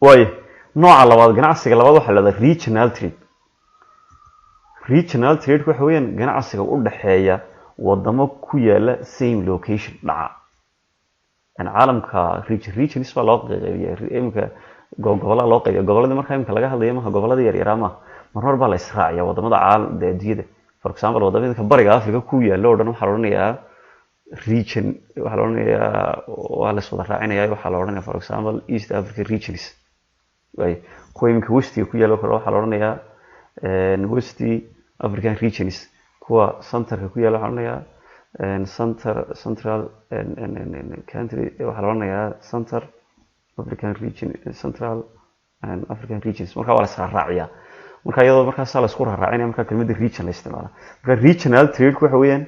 way nooca labaad ganacsiga labaad waxa la yiraahdaa regional trade. Regional trade waxa weeyaan ganacsiga u dhaxeeya wadamo ku yaala same location dhaca. Aan caalamka regions baa loo qeybiyay imka gobolada loo qeybiyay gobolada marka imka laga hadlayo ma gobolada yar yar ama marmar baa la israaciyaa wadamada caalamka adduunyada. For example wadamada bariga Afrika ku yaala oo dhan waxa la oranayaa region waxa la oranayaa waa la soo raacinayaa waxa la oranayaa for example East Africa regions. Way kuwa imka westiga ku yaala waxa la oranayaa West African regions kuwa centerka ku yaala waxa la oranayaa central country waxa la oranayaa Central African region Central and African regions marka waa la israaciyaa marka iyadoo markaas la isku raacinayo marka kelmadda region la isticmaalo marka regional trade waxa weeyaan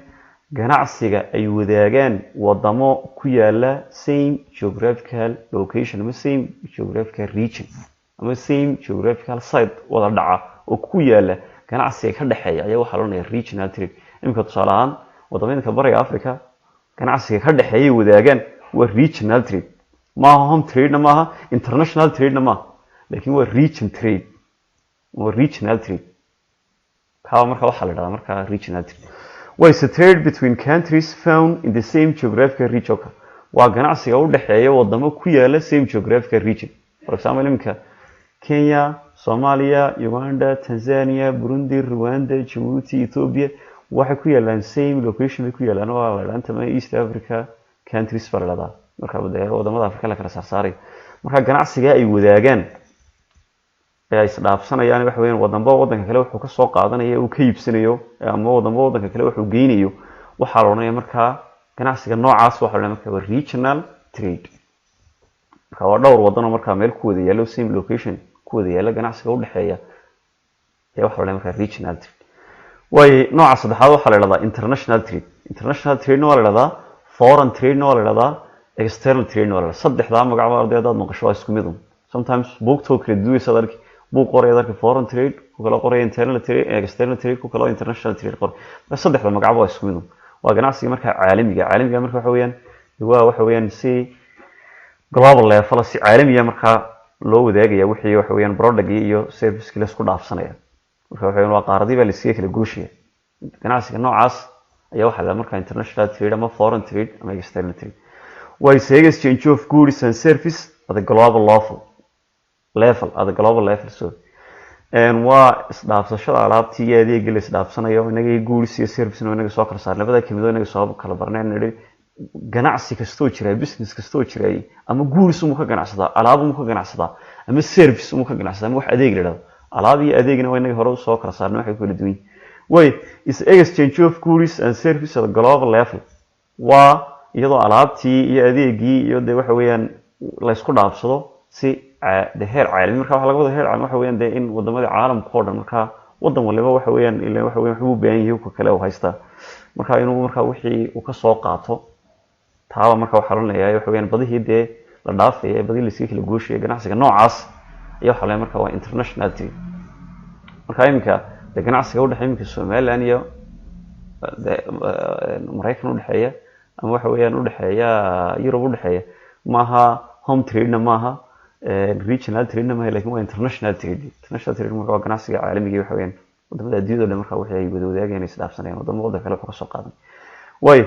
ganacsiga ay wadaagaan wadamo ku yaala same geographical location ama same geographical region ama same geographical site wada dhaca oo ku yaala ganacsiga ka dhaxeeya ayaa waxa la oranayaa regional trade imka tusaale ahaan wadamada bariga Afrika ganacsiga ka dhaxeeya wadaagaan waa regional trade ma home trade ma aha international trade ma laakiin waa region trade waa regional trade ka marka waxa la yiraahdaa marka regional trade way is a trade between countries found in the same geographical region waa ganacsiga u dhaxeeya wadamo ku yaala same geographical region for example imka Kenya Somalia Uganda Tanzania Burundi Rwanda Djibouti Ethiopia waxay ku yaalaan same location ku yaalaan waa la yiraahdaa East Africa countries farlada marka wadamada Afrika la kala saaray marka ganacsiga ay wadaagaan ay isdhaafsanayaan waxa weeyaan wadanka kale wuxuu ka soo qaadanayo uu ka iibsanayo ama wadanka kale wuxuu geynayo waxa la oranayaa marka ganacsiga noocaas waxa la oranayaa marka regional trade marka waa dhowr wadan oo marka meel ku wada yaalo same location ku wada yaalo ganacsiga u dhaxeeya ee waxa la oranayaa marka regional trade way nooca saddexaad waxa la yiraahdaa international trade waa la yiraahdaa foreign trade waa la yiraahdaa external trade waa la yiraahdaa saddexda magac waa ardayda noqosho waa isku mid sometimes bookto kala duwan sadarki book qoray darka foreign trade ku kala qoray internal trade external trade ku kala international trade qoray saddexda magac waa isku mid waa ganacsiga marka caalamiga marka waxa weeyaan si global level si caalamiya marka loo wadaagaya wixii waxa weeyaan product iyo service kala isku dhaafsanaya marka waxa weeyaan waa qaaradii baa la iska kala gooshiya ganacsiga noocaas ayaa waxa la marka international trade ama foreign trade ama external trade way exchange of goods and service at the global level so waa isdhaafsashada alaabtii iyo adeegga la isdhaafsanayo inaga goods iyo service inaga soo kala saarnay labada kamid inaga soo kala barnaan ganacsi kasto jira business kasto jira ama goods uu ka ganacsadaa alaab uu ka ganacsadaa ama service uu ka ganacsadaa ama wax adeeg la yiraahdo alaab iyo adeegna waa inaga hore soo kala saarnay waxay kala duwan way is exchange of goods and service at the global level waa iyadoo alaabtii iyo adeegii iyo waxa weeyaan la isku dhaafsado si heer caalami marka waxa laga wada heer caalami waxa weeyaan in wadamada caalamka oo dhan marka wadan waliba waxa weeyaan ilaa waxa weeyaan wuxuu u baahan yahay ku kale oo haysta marka inuu marka wixii uu ka soo qaato taaba marka waxa la leeyahay waxa weeyaan badihii la dhaafay badii la iska kala gooshay ganacsiga noocaas iyo waxa la marka waa international trade marka imika ganacsiga u dhaxeeya Soomaaliland iyo Mareykan u dhaxeeya ama waxa weeyaan u dhaxeeya Europe u dhaxeeya maaha home trade maaha regional trade maaha laakiin waa international trade marka waa ganacsiga caalamiga waxa weeyaan wadamada adduunyada marka waxay wada wadaagayaan isdhaafsanayaan wadamada kale ka soo qaadan way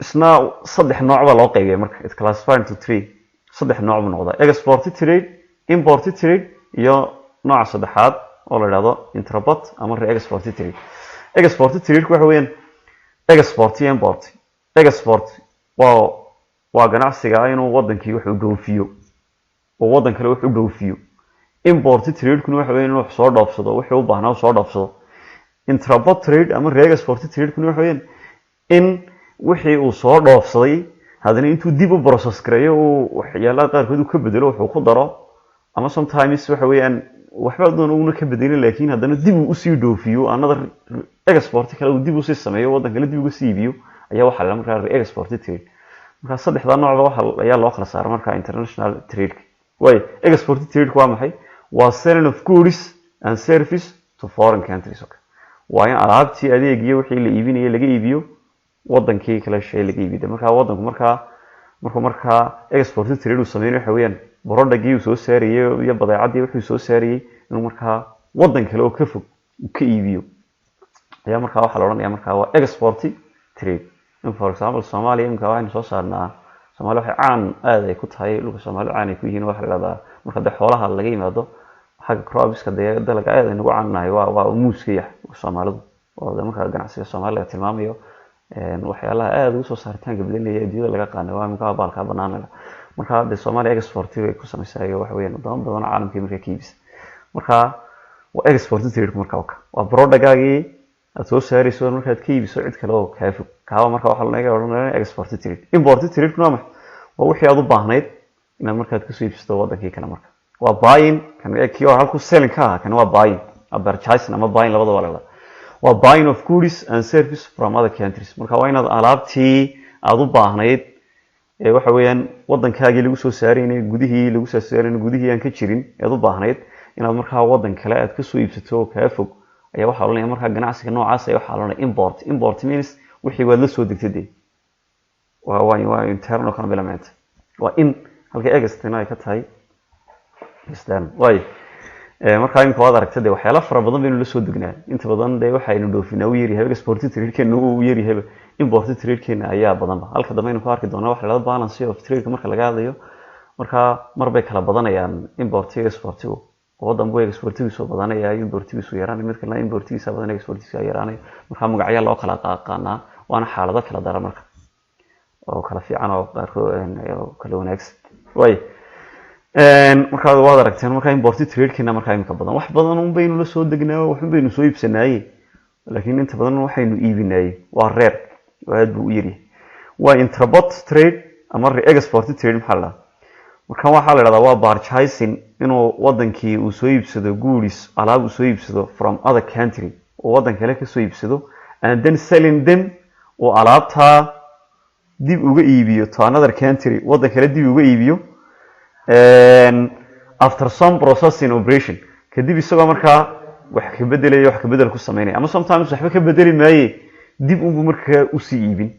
isna saddex nooc baa loo qaybiyay marka it classified into three saddex nooc buu noqdaa export trade import trade iyo nooca saddexaad oo la yiraahdo intraport ama re-export trade waxa weeyaan export iyo import waa ganacsiga inuu wadankii wax u dhoofiyo oo wadan kale wax u dhoofiyo import trade kuna waxa weeyaan inuu wax soo dhoofsado wuxuu u baahnaa soo dhoofsado intraport trade ama re-export trade kuna waxa weeyaan in wixii uu soo dhoofsaday hadana intuu dib u process gareeyo oo waxyaalaha qaarkood uu ka bedelo wuxuu ku daro ama sometimes waxa weeyaan waxba doon uu ka bedelin laakiin hadana dib u sii dhoofiyo another export kale uu dib u sii sameeyo wadan kale dib uga sii iibiyo ayaa waxa la markaa re-export trade marka saddexda nooc waxa ayaa loo kala saaray marka international trade way export trade waa maxay waa selling of goods and service to foreign countries waa in alaabtii adeeg iyo wixii la iibinayo laga iibiyo wadankii kale shay laga iibiyo marka wadanku marka markaa export trade uu sameeyo waxa weeyaan productgii uu soo saariyay iyo badeecadii wuxuu soo saariyay inuu markaa wadan kale oo ka fog ka iibiyo ayaa markaa waxa la oranayaa markaa waa export trade. For example Soomaaliya imka waxaan soo saarnaa Soomaaliya waxay caan aad ay ku tahay dhulka Soomaaliya caan ay ku yihiin waxa la yiraahdaa marka de xoolaha laga yimaado xagga cropska dalagga aad ay nagu caanahay waa muuska iyo Soomaalidu oo marka ganacsiga Soomaaliya tilmaamayo waxyaalaha aad ugu soo saaritaanka bedelaya adduunyada laga qaano waa imka baalka banaanada marka de Soomaaliya export ay ku sameysay waxa weeyaan wadamo badan oo caalamka marka ka iibis marka waa export trade marka waa productgaagii aad soo saarayso markaad ka iibiso cid kale oo ka fog kaaba marka waxa laga oranayaa export trade. Import trade kuma waa wixii aad u baahnayd inaad markaad ka soo iibsato wadankii kale marka waa buying kan ekiyo halku selling ka kan waa buying purchasing ama buying labadaba la waa buying of goods and services from other countries marka waa inaad alaabtii aad u baahnayd ee waxa weeyaan wadankaagii lagu soo saarayay gudihii lagu soo saarayay gudihii aan ka jirin aad u baahnayd inaad marka wadan kale aad ka soo iibsato ka fog ayaa waxa la markaa ganacsiga noocaas ayaa waxa la import means wixii waad la soo degtay waa internal economic waa in halka external ay ka tahay istaan way markaa imka waad aragtay waxyaalo fara badan baynu la soo degnaa inta badan waxaynu dhoofinaa u yeerihay export trade-keena uu yeerihay import trade-keena ayaa badan halka dambe aynu ku arki doonaa waxa la balance of trade marka laga hadlayo marka marbay kala badanayaan import iyo export wadan buu exportigiisu badanaya importigiisu yaraan mid kale importigiisa badan exportigiisa yaraan marka magacyo loo kala qaaqaana waana xaalado kala daran marka oo kala fiican oo kala wanaagsan way marka waad aragteen marka import trade-keena marka imka badan wax badan un baynu la soo degnaa wax baynu soo iibsanaayay laakiin inta badan waxaynu iibinaayay waa reer aad buu u yiri waa intrabot trade ama export trade maxaa la marka waxa la yiraahdaa waa purchasing inuu wadankii uu soo iibsado goods alaab uu soo iibsado from other country oo wadan kale ka soo iibsado and then selling them oo alaabta dib uga iibiyo to another country wadan kale dib uga iibiyo after some processing operation kadib isagoo markaa wax ka bedel ku sameynaya ama sometimes waxba ka bedeli maaye dib uu markaa u sii iibin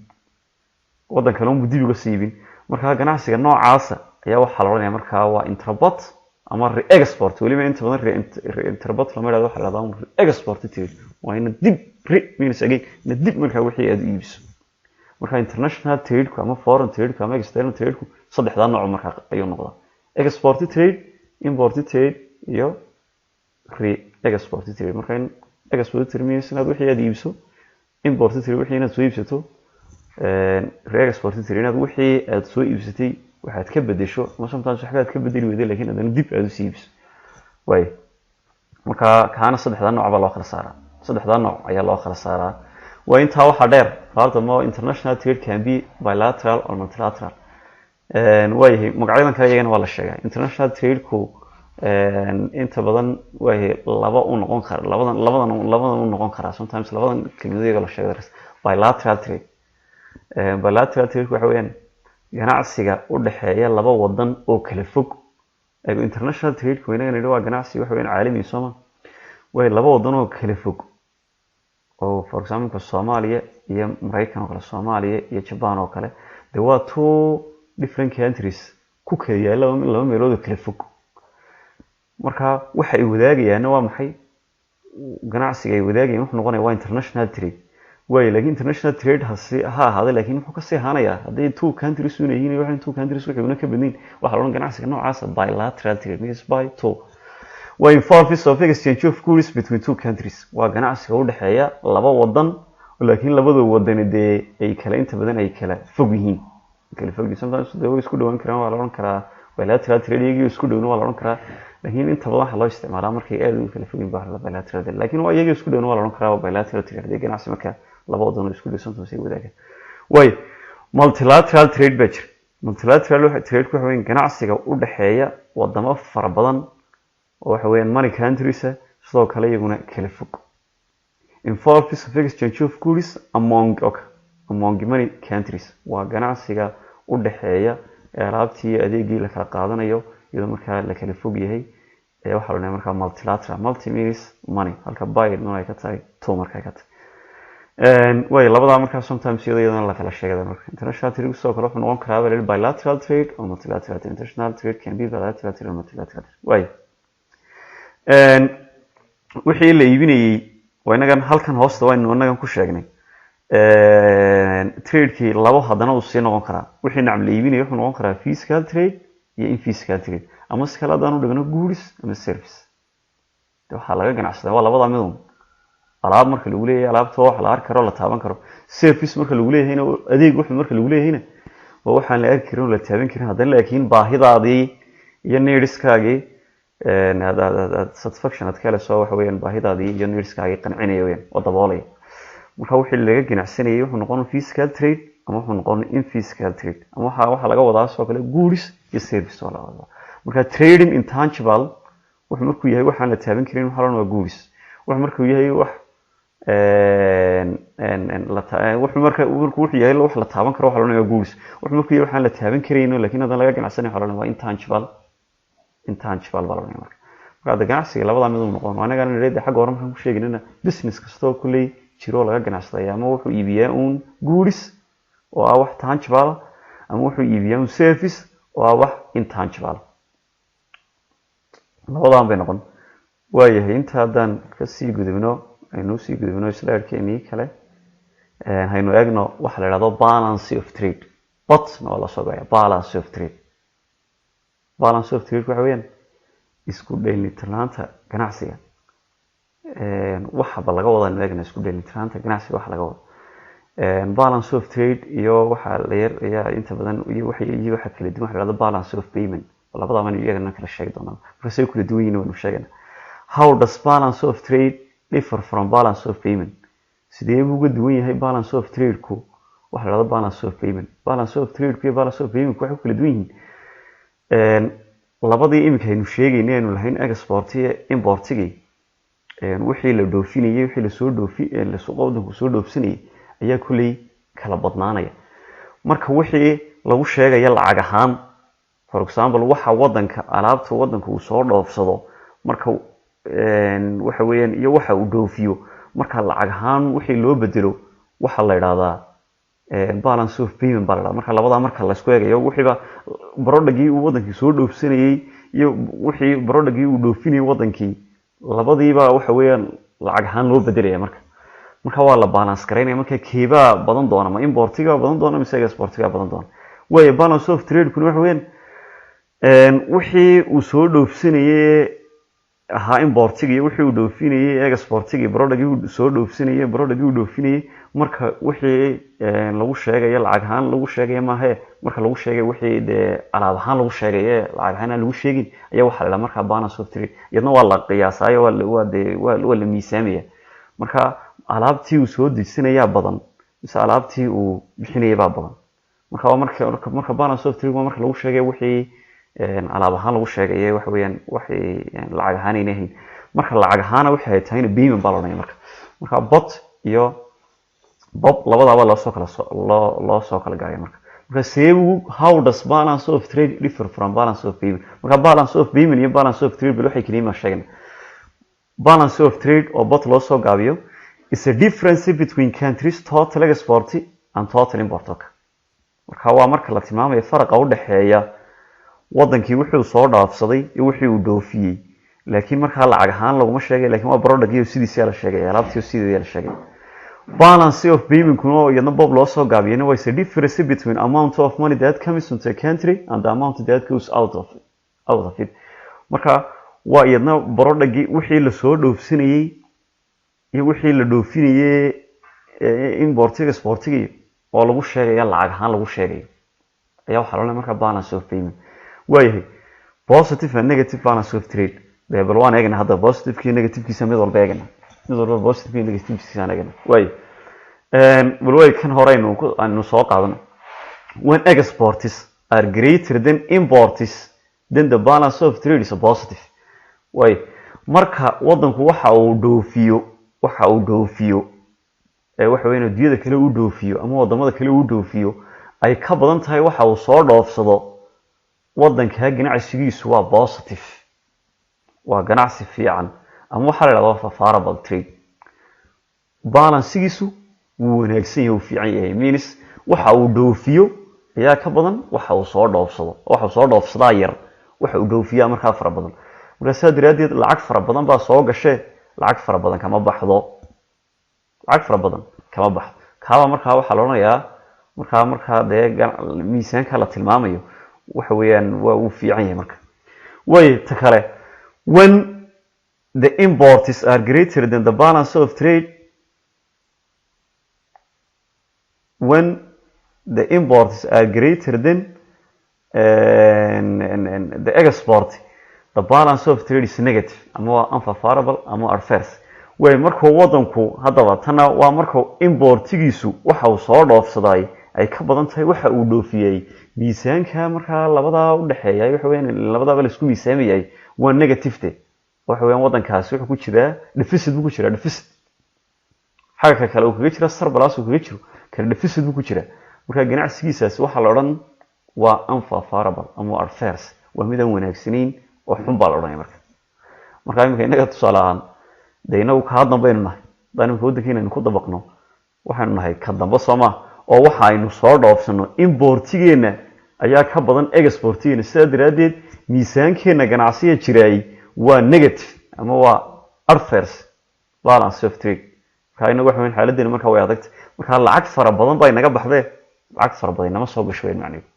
wadan kale uu dib uga sii iibin marka ganacsiga noocaas ayaa waxa la oranayaa markaa waa intrabot ama re-export waliba inta badan intrabot lama yiraahdo waxa la yiraahdaa export trade waa in dib means again in dib markaa wixii aad iibso marka international trade ama foreign trade ama external trade saddexda nooc markaa ayuu noqdaa export trade import trade iyo re-export trade marka in export trade means inaad wixii aad iibso import trade wixii inaad soo iibsato re-export trade inaad wixii aad soo iibsatay waxaad ka bedesho ama sometimes waxba aad ka bedeli weyday laakiin aad dib aad u siibso way marka kaana saddexda nooc baa loo kala saaraa saddexda nooc ayaa loo kala saaraa waa inta waxa dheer furthermore international trade can be bilateral or multilateral way magacyadan kale iyagana waa la sheegay international trade ku inta badan way laba u noqon kara labadan u noqon kara sometimes labadan kelmadooda la sheegay bilateral trade bilateral trade waxa weeyaan ganacsiga u dhaxeeya laba wadan oo kala fog international trade ku inagana waa ganacsi waxa weeyaan caalami Soomaa way laba wadan oo kala fog oo for example Soomaaliya iyo Mareykan oo kale Soomaaliya iyo Japan oo kale de waa two different countries ku kala yaala laba meelood oo kala fog marka waxa ay wadaagayaan waa maxay ganacsiga ay wadaagayaan wuxuu noqonayaa waa international trade way laakiin international trade ha ahaado laakiin wuxuu ka sii haanayaa haddii two countries una yihiin waxaan two countries waxay una ka badnayn waxa la ganacsiga noocaas bilateral trade means by two way involves of exchange of goods between two countries waa ganacsiga u dhaxeeya laba wadan laakiin labada wadan ay kala inta badan ay kala fog yihiin kala fog sometimes way isku dhawaan karaan waa la oran karaa bilateral trade iyagu isku dhawaan waa la oran karaa laakiin inta badan waxa loo isticmaalaa markay aad u kala fogin baa bilateral trade laakiin waa iyagu isku dhawaan waa la oran karaa bilateral trade ganacsi marka laba wadan isku dhaysanto si wadaaga way multilateral trade badge multilateral trade waxa weyn ganacsiga u dhaxeeya wadamo fara badan oo waxa weeyaan money countries sidoo kale iyaguna kala fog involves of exchange of goods among many countries waa ganacsiga u dhaxeeya alaabtii adeegii la kala qaadanayo iyadoo markaa la kala fog yahay waxa la markaa multilateral multi means money halka buy ay ka tahay to markaa ka tahay way labadaa markaa sometimes iyadana la kala sheegada marka international trade soo kale wuxuu noqon karaa bilateral trade or multilateral trade. International trade can be bilateral trade or multilateral trade. way wixii la iibinayay waa inagan halkan hoosta waynu inagan ku sheegnay trade-kii labo haddana uu sii noqon karaa. wixii nacam la iibinayay wuxuu noqon karaa physical trade iyo infisical trade, ama si kale haddaan u dhigno goods ama service. waxaa laga ganacsadaa waa labadaa midun. alaab marka lagu leeyahay alaabta wax la arki karo la taaban karo. service marka lagu leeyahayna adeeg wuxuu marka lagu leeyahayna waa waxaan la arki karin la taaban karin. haddana laakiin baahidaadii iyo needskaagii satisfaction aad kale soo waxa weeyaan baahidaadii iyo needskaagii qancinaya weeyaan oo daboolaya. marka wixii laga ganacsanayay wuxuu noqon physical trade ama wuxuu noqon infisical trade, ama waxa laga wadaa soo kale goods iyo service oo la wadaa. marka trading intangible wuxuu markuu yahay waxaan la taaban karin waxa la waa goods. wuxuu markuu yahay wax wuxuu markuu yahay wax la taaban karo waxa la waa goods. wuxuu markuu yahay waxaan la taaban karin laakiin haddana laga ganacsanayo waxa la waa intangible baa la marka. marka ganacsiga labada mid uu noqon. anaga reeda xaq hore maxaan ku sheegnaa business kasto kulay jiro laga ganacsanayo ama wuxuu iibiyaa goods oo ah wax tangible ama wuxuu iibiyaa service oo ah wax intangible. labadaan bay noqon. waayahay inta haddaan kasii gudubno aynu sii gudubno slide-keenii kale haynu eegno waxa la yidhahdo balance of trade. botna waa la soo gaya balance of trade. balance of trade waxa weeyaan isku dheelitirnaanta ganacsiga. waxaba laga wadaa eegna isku dheelitirnaanta ganacsiga waxa laga wada. balance of trade iyo waxa la yar ayaa inta badan iyo waxa kala duwan waxa la yidhahdo balance of payment. labada man iyagana kala sheegi doonaa marka say kala duwan yihiin waanu sheegnaa. how does balance of trade differ from balance of payment? sidee buu uga duwan yahay balance of trade ku waxa la yiraahdo balance of payment? balance of trade iyo balance of payment waxay kala duwan yihiin. labadii imika aynu sheegaynay aynu lahayn export iyo import wixii la dhoofinayay wixii la soo dhoofi la soo qowdanku soo dhoofsanayay ayaa kulay kala badnaanaya. marka wixii lagu sheegaya lacag ahaan for example waxa wadanka alaabta wadanka uu soo dhoofsado marka waxa weeyaan iyo waxa uu dhoofiyo marka lacag ahaan wixii loo bedelo waxa la yiraahdaa balance of payment baa la yiraahdaa. marka labada marka la isku eegayo wixiiba product-gii uu wadankii soo dhoofsanayay iyo wixii product-gii uu dhoofinayay wadankii labadiiba waxa weeyaan lacag ahaan loo bedelaya. marka waa la balance gareynaya. marka keeba badan doona ma importiga badan doona mise exportiga badan doona. way balance of trade kuna waxa weeyaan wixii uu soo dhoofsanayay ahaa importiga iyo wixii uu dhoofinayay exportiga product-gii uu soo dhoofsanayay product-gii uu dhoofinayay marka wixii lagu sheegay lacag ahaan lagu sheegay maahe marka lagu sheegay wixii de alaab ahaan lagu sheegay lacag ahaan lagu sheegin ayaa waxa la marka balance of trade iyadna waa la qiyaasayo waa la miisaamaya. marka alaabtii uu soo dejinaya badan mise alaabtii uu bixinayay baa badan. marka balance of trade marka lagu sheegay wixii alaab ahaan lagu sheegay waxa weeyaan wixii lacag ahaan ay leeyihiin. marka lacag ahaan waxay tahay payment baa loo marka bot iyo bob labadaba loo soo kala gaaray. marka how does balance of trade differ from balance of payment? marka balance of payment iyo balance of trade waxay kaliya sheegan. balance of trade oo bot loo soo gaabiyo is a difference between countries total export and total import. marka waa marka la tilmaamayo faraqa u dhaxeeya wadankii wuxuu soo dhaafsaday iyo wixii uu dhoofiyay laakiin marka lacag ahaan laguma sheegay laakiin waa product-gii sidiisa la sheegay alaabtii sideeda la sheegay. balance of payment kuno iyadna bob loo soo gaabiyayna waa is a difference between amount of money that comes into a country and the amount that goes out of it. marka waa iyadna product-gii wixii la soo dhoofsanayay iyo wixii la dhoofinayay importiga exportiga oo lagu sheegay lacag ahaan lagu sheegay ayaa waxa loo marka balance of payment. waayahay positive and negative balance of trade. bal waan eegna hadda positive iyo negative kiisa mid walba eegna. mid walba positive iyo negative kiisa eegna. bal way kan hore aynu soo qaadano. when exports are greater than imports then the balance of trade is positive. marka wadanku waxa uu dhoofiyo waxa weeyaan adduunyada kale uu dhoofiyo ama wadamada kale uu dhoofiyo ay ka badan tahay waxa uu soo dhoofsado wadanka ganacsigiisu waa positive. waa ganacsi fiican ama waxa la yiraahdaa favorable trade. balancegiisu wuu wanaagsan yahay, wuu fiican yahay, means waxa uu dhoofiyo ayaa ka badan waxa uu soo dhoofsado. Waxa uu soo dhoofsadaa yar, waxa uu dhoofiyaa markaa fara badan. marka sidaa daraadeed lacag fara badan baa soo gashay, lacag fara badan kama baxdo, lacag fara badan kama baxdo. kaaba markaa waxaa la odhanayaa markaa dee miisaanka la tilmaamayo waxa weeyaan waa uu fiican yahay. marka way ta kale, when the imports are greater than the balance of trade, when the imports are greater than the export, the balance of trade is negative, ama waa unfavorable ama adverse. way markuu wadanku haddaba tana waa markuu importigiisu waxa uu soo dhoofsaday ay ka badan tahay waxa uu dhoofiyay, miisaanka markaa labadaa u dhaxeeya waxa weeyaan labadaaba la isku miisaamayay waa negative. waxa weeyaan wadankaasi wuxuu ku jiraa deficit, buu ku jiraa deficit. xagga kale uu kaga jira surplus, uu kaga jiro kale deficit buu ku jiraa. marka ganacsigiisaasi waxa la odhan waa unfavorable ama adverse, waa mid aan wanaagsanayn oo xun baa la odhanaya. marka imika inaga tusaale ahaan dee inagu kaa dambaynu nahay, haddaan imika waddankeena aynu ku dabaqno waxaynu nahay ka dambe sooma, oo waxa aynu soo dhoofsano importigeena ayaa ka badan exportigeena. sidaa daraadeed miisaankeena ganacsiga jiraay waa negative ama waa adverse balance of trade. marka inagu waxa weyn xaaladdeena markaa way adagtay. marka lacag fara badan baa inaga baxdee, lacag fara badan inama soo gasho weyn macnihiisu.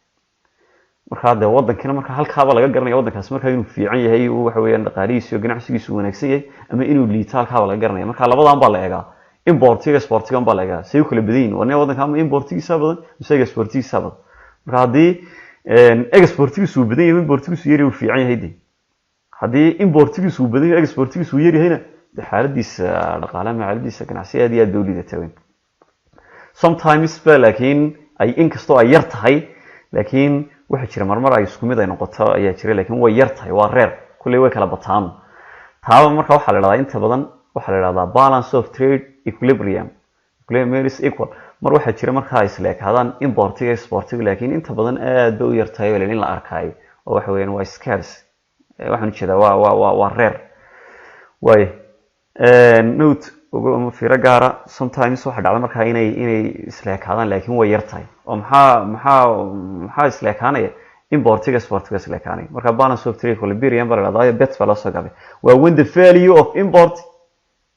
marka dee waddankiina marka halkaaba laga garanaya waddankaasi markaa inuu fiican yahay, waxa weeyaan dhaqaalihiisa iyo ganacsigiisu wanaagsan yahay, ama inuu liito halkaaba laga garanaya. marka labadan baa la eegaa, importiga exportigan baa la eegaa, say u kala badan yihiin. wana waddanka ama importigiisa badan mise exportigiisa badan. marka haddii exportigiisu uu badan yahay, importigiisu yar uu fiican yahay, de haddii importigiisu uu badan yahay, exportigiisu uu yar yahayna de xaaladiisa dhaqaalaha ama xaaladiisa ganacsi aad iyo aad bay u liidataa weyn. sometimes ba laakiin ay inkastoo ay yar tahay, laakiin waxa jira marmar ay isku mid ay noqoto ayaa jira, laakiin way yar tahay, waa reer kulley way kala bataan. taaba marka waxaa la dhahdaa inta badan waxaa la dhahdaa balance of trade equilibrium, equilibrium is equal. mar waxaa jira markaa ay isla ekaadaan importiga exportiga, laakiin inta badan aad bay u yar tahay in la arkaayo, oo waxa weeyaan waa scarce. waxaan jeedaa waa reer. way note fiiro gaara, sometimes waxa dhacda markaa inay isla ekaadaan, laakiin way yar tahay. oo maxaa isla ekaanaya? importiga exportiga isla ekaanaya. marka balance of trade equilibrium baa la dhahdaa, bet baa loo soo gabay. waa when the value of import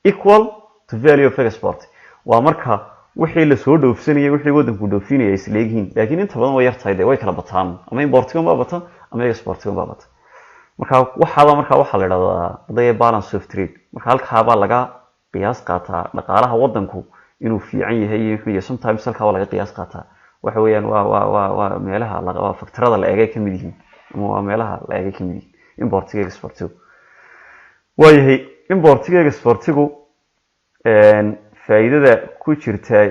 equal to value of export. waa marka wixii la soo dhoofsanayay wixii waddanku dhoofinaya ay isla yihiin, laakiin inta badan way yar tahay, dee way kala bataan, ama importigan baa bata ama exportigan baa bata. marka waxaa la dhahdaa the balance of trade. marka halkaabaa laga qiyaas qaataa dhaqaalaha waddanku inuu fiican yahay iyo sometimes halkaabaa laga qiyaas qaataa. waxa weeyaan waa meelaha waa faktarada la eegay ka mid yihiin, ama waa meelaha la eegay ka mid yihiin importiga exportigu. waayahay importiga exportigu faa'iidada ku jirta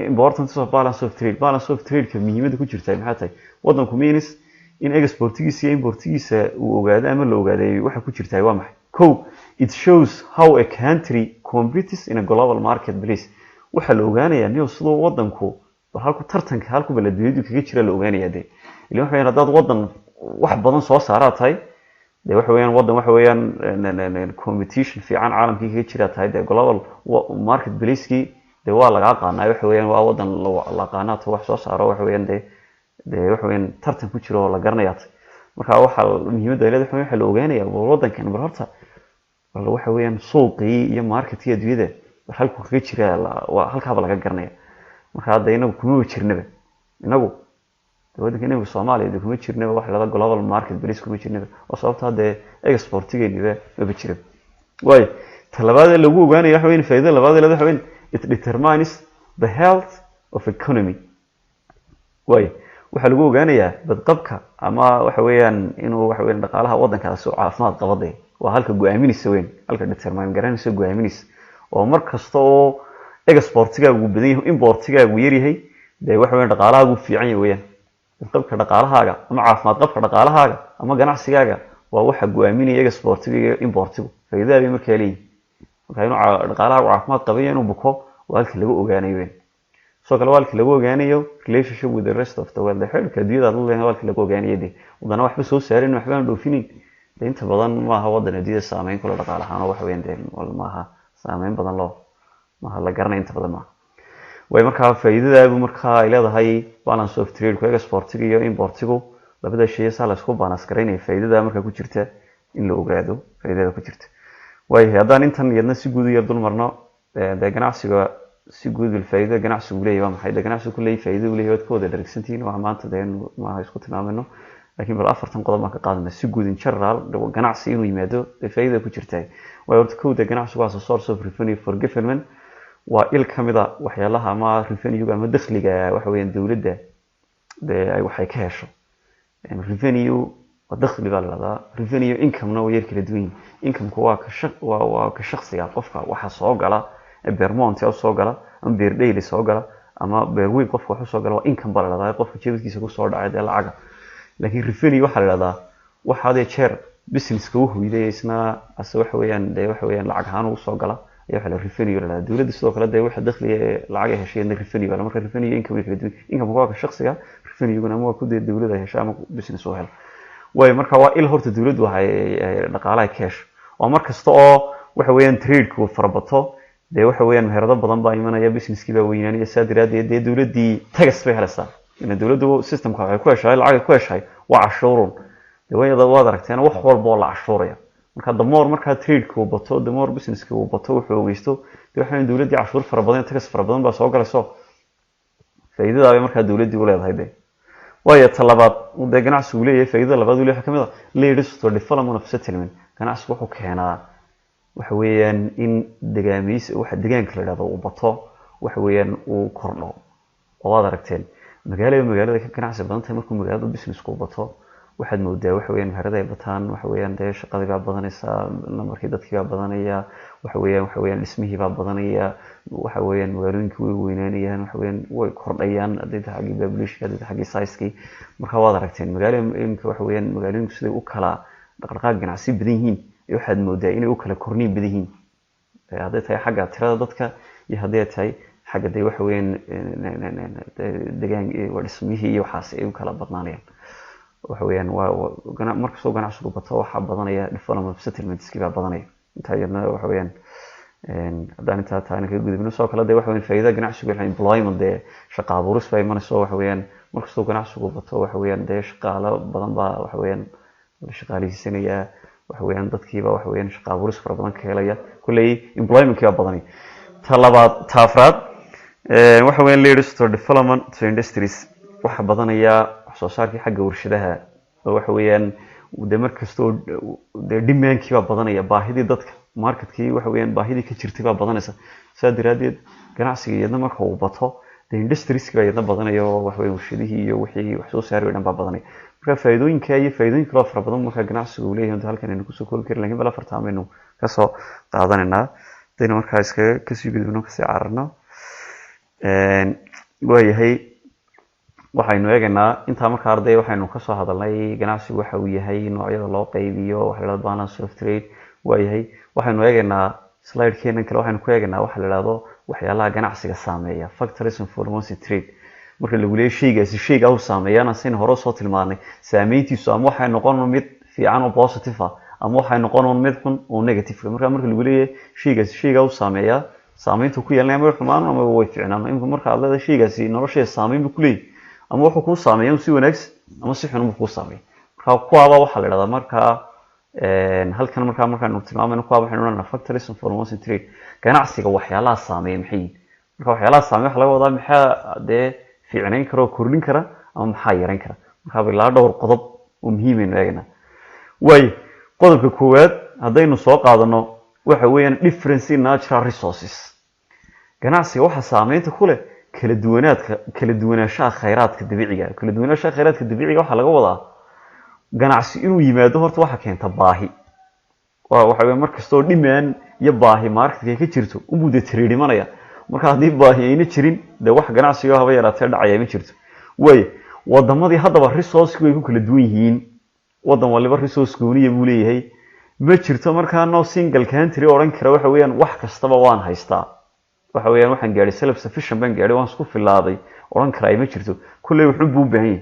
importance of balance of trade. balance of trade-ka muhiimadda ku jirta maxay tahay? waddanku means in exportigiisa iyo importigiisa uu ogaado ama la ogaaday waxa ku jirta waa maxay? kow, it shows how a country competes in a global marketplace. waxa la ogaanayaa niyo sidoo waddanku halku tartanka halku baladiyadu kaga jira la ogaanayaa. de ilaa waxa weeyaan haddaad waddan wax badan soo saaraa tahay, de waxa weeyaan waddan waxa weeyaan competition fiican caalamkii kaga jira tahay, de global marketplace-kii de waa laga qaanaa. waxa weeyaan waa waddan la qaanato wax soo saaro, waxa weeyaan de waxa weeyaan tartan ku jiro oo la garanayaa. marka waxa muhiimadda ay leedahay waxa la ogaanayaa waddankan bar horta waxa weeyaan suuqii iyo marketkii adduunyada halku kaga jira halkaaba laga garanaya. marka hadda inagu kuma jirnaba, inagu waddanka inagu Soomaaliya kuma jirnaba wax la global marketplace kuma jirnaba, oo sababta hadda exportigeena ma jira. way talabaad lagu ogaanayo waxa weeyaan faa'iido labaad waxa weeyaan it determines the health of economy. way waxa lagu ogaanayaa badqabka ama waxa weeyaan inuu waxa weeyaan dhaqaalaha waddankaasi caafimaad qabade. waa halka go'aaminaysa weyn, halka determine garanaysa go'aaminaysa. oo mar kasta oo exportigaagu badan yahay importigaagu yar yahay, de waxa weeyaan dhaqaalahaagu fiican yahay weeyaan. badqabka dhaqaalahaaga ama caafimaad qabka dhaqaalahaaga ama ganacsigaaga waa waxa go'aaminaya exportiga iyo importigu. faa'iidada bay markaa leeyihiin. marka inuu dhaqaalahaagu caafimaad qabayo inuu buko waa halka lagu ogaanayo weyn. soo kale waa halka lagu ogaanayo relationship with the rest of the world. xiriirka adduunyada la leeyahay waa halka lagu ogaanayo. de wadana waxba soo saarin waxba aan dhoofinin, de inta badan maaha waddan adduunyada saameyn kula dhaqaalahaan oo waxa weeyaan de maaha saameyn badan loo ma la garanay inta badan ma way markaa faa'iidadaadu markaa ay leedahay balance of trade ku exportiga iyo importigu labada shay la isku balance gareynay faa'iidada markaa ku jirta in la ogaado faa'iidada ku jirta way haddaan intan yadna si guud iyo dul marno ganacsiga si guud bil faa'iido ganacsigu leeyahay maxay ganacsigu ku leeyahay faa'iido leeyahay kooda dharagsantiin waa maanta ma isku tilmaamano laakiin bal afartan qodob ma ka qaadana si guud in general ganacsi inuu yimaado faa'iido ku jirta way horta kooda ganacsigu waa source of revenue for government waa il kamida waxyaalaha ama revenue ama dakhliga waxa weeyaan dawladda ay waxay ka hesho revenue ودخل بالله revenue income na way kala duwan income ku waa ka shakhsiga qofka waxa soo gala beermonti oo soo gala ama beer daily soo gala ama beer week qofka waxa soo gala waa income balada qofka jeebkiisa ku soo dhacay lacag laakiin revenue waxa la yiraahdaa waxa ay jeer business ku huwideysna as waxa weeyaan lacag ahaan u soo gala ayaa waxa la revenue la dawladda sidoo kale waxa dakhliga lacag heshiiyay revenue wala marka revenue income kala duwan income ku waa ka shakhsiga revenue guna waa ku dawladda heshaa ama business oo hel way marka waa il horta dawladdu waxay dhaqaalaha cash oo markasta oo waxa weeyaan trade ku farabato waxa weeyaan meherado badan baa imanaya businesskii baa weynaanaya saadiradeed dawladdii tax bay helaysaa in dawladdu systemka waxay ku heshay lacag ku heshay waa cashuurun wayada waad aragteen wax walba oo la cashuuraya marka damoor marka trade ku bato damoor businesskii uu bato wuxuu ogeysto waxa weeyaan dawladdii cashuur fara badan tax fara badan baa soo galayso faa'iidada ay marka dawladdii u leedahay way talabaad ganacsigu leeyahay faa'iido labaad leeyahay kamid ah leaders to development of settlement ganacsigu wuxuu keenaa waxa weeyaan in deegaanka la yiraahdo uu bato waxa weeyaan uu kordho oo aad aragteen magaalada ka ganacsi badan tahay markuu magaalada business ku bato waxaad moodaa waxa weeyaan meherada ay bataan waxa weeyaan shaqadii baa badanaysa markii dadkii baa badanaya waxa weeyaan dhismihii baa badanaya waxa weeyaan magaalooyinka way weynaanayaan waxa weeyaan way kordhayaan dadka xagii population dadka xagii size-kii marka waad aragteen magaalooyinka waxa weeyaan magaalooyinku siday u kala dhaqdhaqaaq ganacsi badan yihiin waxaad moodaa inay u kala korniin badan yihiin haday tahay xagga tirada dadka iyo haday tahay xagga waxa weeyaan deegaan dhismihii iyo waxaas ay u kala badnaanayaan waxa weeyaan waa marka soo ganacsigu bato waxa badanaya development of settlements-kii baa badanaya inta yadna waxa weeyaan haddaan intaa taana ka gudubno soo kale waxa weeyaan faa'iido ganacsigu waxa employment shaqo abuuris bay imanayso waxa weeyaan marka soo ganacsigu bato waxa weeyaan shaqaale badan baa waxa weeyaan la shaqaaleysiinaya waxa weeyaan dadkiiba waxa weeyaan shaqo abuuris fara badan ka helaya kulay employment-kii baa badanaya talabaad taafraad waxa weeyaan leaders to development to industries waxa badanaya soo saarkii xagga warshadaha waxa weeyaan markastoo demand-kii baa badanaya baahidii dadka marketkii waxa weeyaan baahidii ka jirtay baa badanaysa saadiradeed ganacsiga iyadna marka uu bato industries baa iyadna badanayo waxa weeyaan warshadihii iyo wixii wax soo saar dhan baa badanaya marka faa'iidooyinka iyo faa'iidooyinka kale fara badan marka ganacsigu uu leeyahay halkan aynu ku soo koobi karin laakiin bal afartaameynu ka soo qaadanayna dadina marka iska ka sii gudubno ka sii cararno waayahay waxaynu eegaynaa inta marka arday waxaynu ka soo hadalnay ganacsigu waxa uu yahay noocyada loo qaybiyo waxa la yiraahdo balance of trade waayahay waxaynu eegaynaa slide-keenan kale waxaynu ku eegaynaa waxa la yiraahdo waxyaalaha ganacsiga saameeya factors influence trade marka lagu leeyahay shayga uu saameeyana sin hore soo tilmaanay saameyntiisu ama waxay noqon mid fiican oo positive ah ama waxay noqon mid xun oo negative marka lagu leeyahay shayga uu saameeya saameyntu ku yeelanaya ama xumaan ama way fiicnaan marka aad leedahay shaygaasi nolosha saameyn ku leeyahay ama wuxuu ku saameeyaa si wanaagsan ama si xun ku saameeyaa marka kuwaaba waxa la yiraahdaa marka halkan markaanu tilmaameyno kuwaaba waxaynu oranaa factors influence trade ganacsiga waxyaalaha saameeya maxay marka waxyaalaha saameeya waxa laga wadaa maxaa fiicnayn karo kordhin kara ama maxaa yareyn kara marka bilaa dhowr qodob oo muhiim ah eegna way qodobka koowaad hadaynu soo qaadano waxa weeyaan difference in natural resources ganacsiga waxa saameynta ku leh kala duwanaanshaha khayraadka dabiiciga waxa laga wadaa ganacsi inuu yimaado horta waxa keenta baahi waxa weeye markastoo dhimaan iyo baahi marketka ka jirto u muddo tiriimanaya marka hadii baahi ayna jirin wax ganacsiga haba yaraatee dhacaya ma jirto way wadamadii hadaba resource way ku kala duwan yihiin wadan waliba resource gooniye buu leeyahay ma jirto marka no single country oran kara waxa weeyaan wax kastaba waan haystaa waxa weeyaan waxaan gaaray self sufficient baan gaaray waan isku filaaday oran kara ma jirto kulay wuxuu buu baahan yahay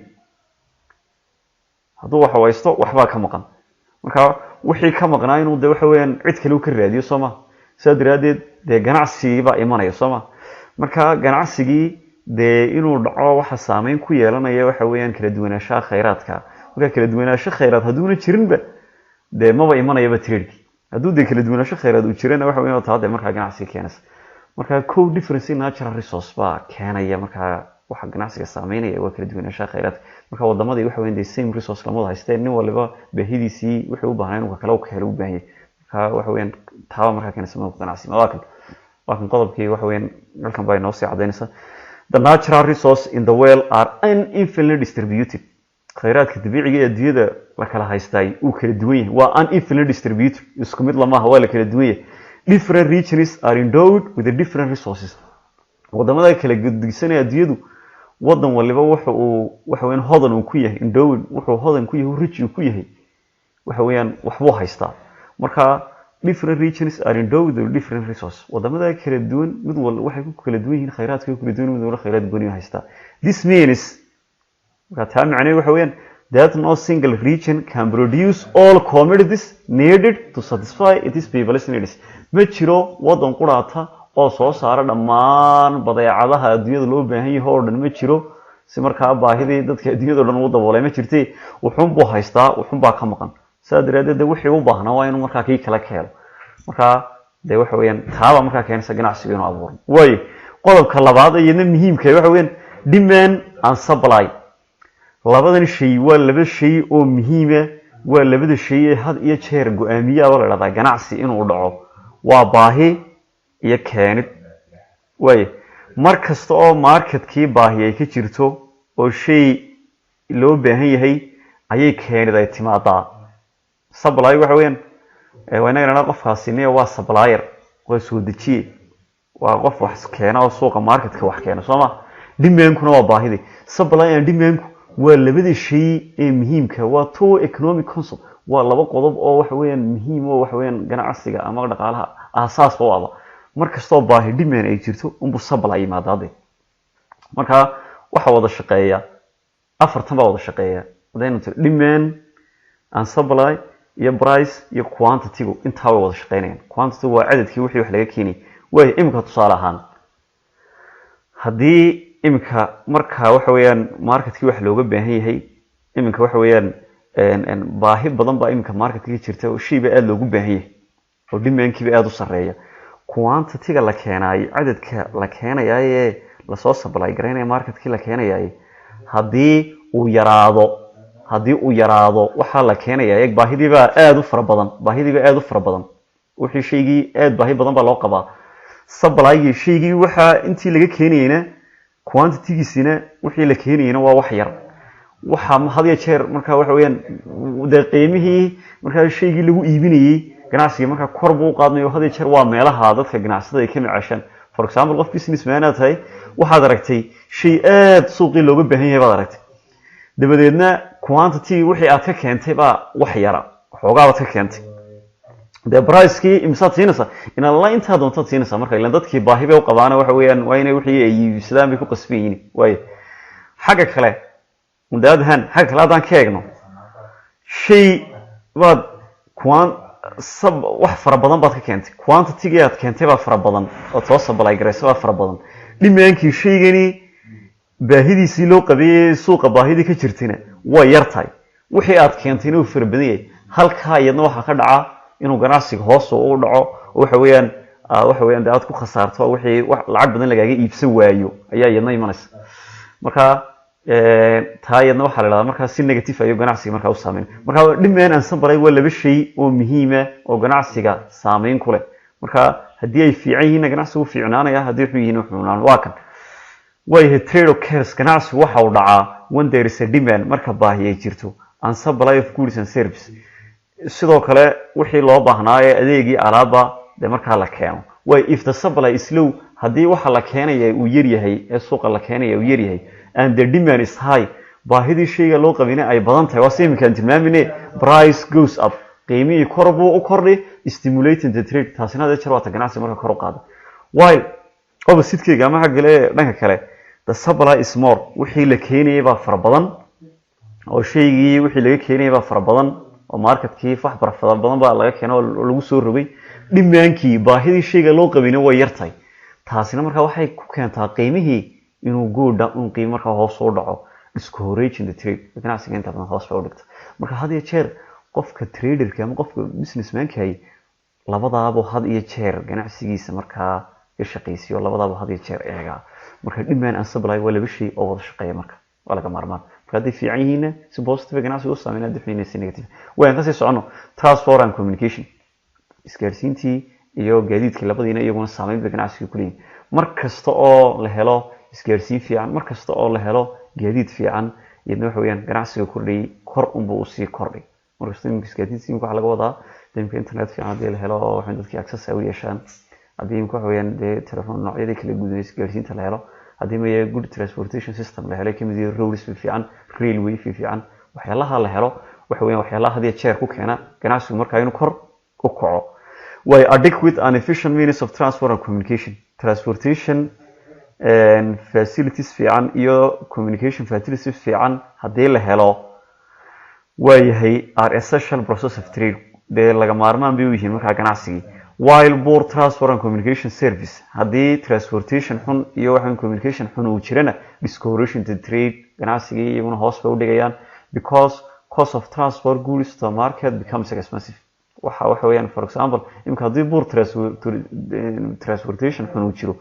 haduu wax haysto waxba ka maqan marka wixii ka maqnaa inuu waxa weeyaan cid kale uu ka raadiyo Soomaa saadiradeed de ganacsi ba imanaya Soomaa marka ganacsigii de inuu dhaco waxa saameyn ku yeelanaya waxa weeyaan kala duwanaanshaha kheyraadka marka kala duwanaanshaha kheyraad haduuna jirinba de maba imanayaba trade haduu de kala duwanaanshaha kheyraad u jirana waxa weeyaan taade marka ganacsiga keenaysa marka co difference in natural resource ba keenaya marka waxa ganacsiga saameynaya waa kala duwanaanshaha kheyraadka marka wadamada waxa weeyaan de same resource lama haysteen nin waliba baahidiisii wuxuu u baahnaa inuu kala ka helo u baahan yahay marka waxa weeyaan taaba marka keenaysa ganacsi laakiin qodobkii waxa weeyaan halkan baa inoo sii cadeynaysa the natural resource in the world are unevenly distributed kheyraadka dabiiciga ee adduunyada la kala haystay uu kala duwan yahay waa unevenly distributed isku mid lama aha waa la kala duwan yahay different regions are endowed with the different resources wadamada kala gudbisanaya adduunyadu wadan waliba waxa weeyaan hodan uu ku yahay endowed wuxuu hodan ku yahay rich uu ku yahay waxa weeyaan waxbuu haystaa marka different regions are endowed with different resources wadamada kala duwan mid walba waxay ku kala duwan yihiin kheyraadka kala duwan mid walba kheyraad gooni haystaa this means taa macnaheedu waxa weeyaan that no single region can produce all commodities needed to satisfy its people's needs ma jiro wadan quraata oo soo saara dhammaan badeecadaha adduunyada loo baahan yahay oo dhan ma jiro si markaa baahidii dadka adduunyada dhan u daboolay ma jirtay wuxuun buu haystaa wuxuun baa ka maqan saadiradeed wixii u baahnaa waa inuu markaa kii kala keeno marka de waxa weeyaan taaba markaa keenaysa ganacsiga inuu abuuro way qodobka labaad iyadna muhiimka waxa weeyaan demand and supply labadan shay waa laba shay oo muhiim ah waa labada shay ee had iyo jeer go'aamiyaha la yiraahdaa ganacsi inuu dhaco waa baahi iyo keenid way markasta oo marketkii baahi ay ka jirto oo shay loo baahan yahay ayay keenid ay timaadaa supply waxa weeyaan waynaga qofkaasi waa supplier waa soo dejiye waa qof wax keena oo suuqa marketka wax keena Soomaa demand-kuna waa baahidi supply and demand waa labada shay ee muhiimka waa two economic concept waa laba qodob oo wax weeyaan muhiim oo wax weeyaan ganacsiga ama dhaqaalaha aasaas u ah markastoo baahi demand ay jirto unbu supply yimaadade marka waxa wada shaqeeya afartan baa wada shaqeeya demand and supply iyo price iyo quantity inta way wada shaqeynayaan quantity waa cadadkii wixii wax laga keenay way imka tusaale ahaan hadii imka marka waxa weeyaan marketkii wax looga baahan yahay imka waxa weeyaan baahi badan baa imka marketkii jirta oo shayba aad loogu baahan yahay oo demand-kii aad u sareeya quantity-ga la keenay cadadka la keenayay la soo supply gareynaya marketkii la keenayay hadii uu yaraado waxa la keenaya baahidiiba aad u fara badan wixii shaygii aad baahi badan baa loo qabaa supply-gii shaygii waxa intii laga keenayna quantity-giisina wixii la keenayna waa wax yar waxa had iyo jeer marka waxa weeyaan de qiimihii marka shaygii lagu iibinayay ganacsiga marka kor buu qaadnayo had iyo jeer waa meelaha dadka ganacsatada ay ka macaashaan for example qof businessman aad tahay waxaad aragtay shay aad suuqii looga baahan yahay baad aragtay dabadeedna quantity wixii aad ka keentay baa wax yara xoogaa ka keentay de price-kii imsaad siinaysa in alla inta doonto siinaysa marka ilaa dadkii baahi bay u qabaan waxa weeyaan waa inay wixii ay iibsadaan bay ku qasban yihiin way xaga kale mudadahan xaga kale hadaan ka eegno shay baad wax fara badan baad ka keentay quantity-gii aad keentay baa fara badan oo soo supply gareysay baa fara badan demand-kii shaygani baahidiisii loo qabay suuqa baahidii ka jirtayna waa yartahay wixii aad keentayna uu fara badan yahay halka iyadna waxa ka dhaca inuu ganacsiga hoos u dhaco waxa weeyaan aad ku khasaarto wixii lacag badan lagaaga iibsan waayo ayaa iyadna imanaysa marka taa iyadna waxa la yiraahdaa marka si negative ayu ganacsiga marka u saameyn marka demand and supply waa laba shay oo muhiim ah oo ganacsiga saameyn ku leh marka hadii ay fiican yihiin ganacsigu fiicnaanaya hadii xun yihiin xunaan waa kan way trade occurs ganacsigu waxa uu dhacaa when there is a demand marka baahi ay jirto and supply of goods and services sidoo kale wixii loo baahnaayo adeegii alaaba de marka la keeno way if the supply is low hadii waxa la keenaya uu yar yahay ee suuqa la keenaya uu yar yahay and the demand is high baahidii shayga loo qabina ay badan tahay waa siimkan tilmaamine price goes up qiimihii kor buu u kordhi stimulating the trade taasina jeer waa ganacsi marka kor u qaado while opposite-keega ama xagale dhanka kale the supply is more wixii la keenayay baa fara badan oo shaygii wixii laga keenayay baa fara badan oo marketkii wax fara badan baa laga keenay oo lagu soo rogay dhimaankii baahidii shayga loo qabayna way yartahay taasina markaa waxay ku keentaa qiimihii inuu goodha un qiimo markaa hoos u dhaco discourage in the trade ganacsiga inta badan hoos bay u dhigta marka had iyo jeer qofka traderka ama qofka businessmanka ay labadaaba had iyo jeer ganacsigiisa markaa ka shaqaysiyo labadaaba had iyo jeer eega marka demand and supply waa laba shay oo wada shaqeeya marka waa laga maarmaan marka hadday fiican yihiin si positive ganacsiga u saameynaa difnayna si negative waan ka sii socono transport and communication isgaarsiintii iyo gaadiidkii labadiina iyaguna saameyn bay ganacsiga ku leeyihiin mar kasta oo la helo isgaarsiin fiican mar kasta oo la helo gaadiid fiican iyadna waxa weeyaan ganacsiga kordhay kor unbuu usii kordhay markasta imika isgaadiidka imika waxaa laga wadaa imika internet fiican haddii la helo oo waxay dadkii access ay u yeeshaan haddii imika waxa weeyaan dee telefoon noocyadii kala gudan isgaarsiinta la helo haddii maya good transportation system la helo kamid yahay roads fiican railway fiican waxyaalaha la helo waxa weeyaan waxyaalaha hadii jeer ku keena ganacsigu markaa inuu kor u kaco way adequate and efficient means of transport and communication transportation and facilities fiican iyo communication facilities fiican haddii la helo waayahay are essential process of trade dee laga maarmaan bay u yihiin markaa ganacsigii while poor transport and communication service haddii transportation xun iyo waxa communication xun uu jirana discouraging the trade ganacsigii iyaguna hoos bay u dhigayaan because cost of transport goods to market becomes expensive waxa weeyaan for example imika haddii poor transportation xun uu jiro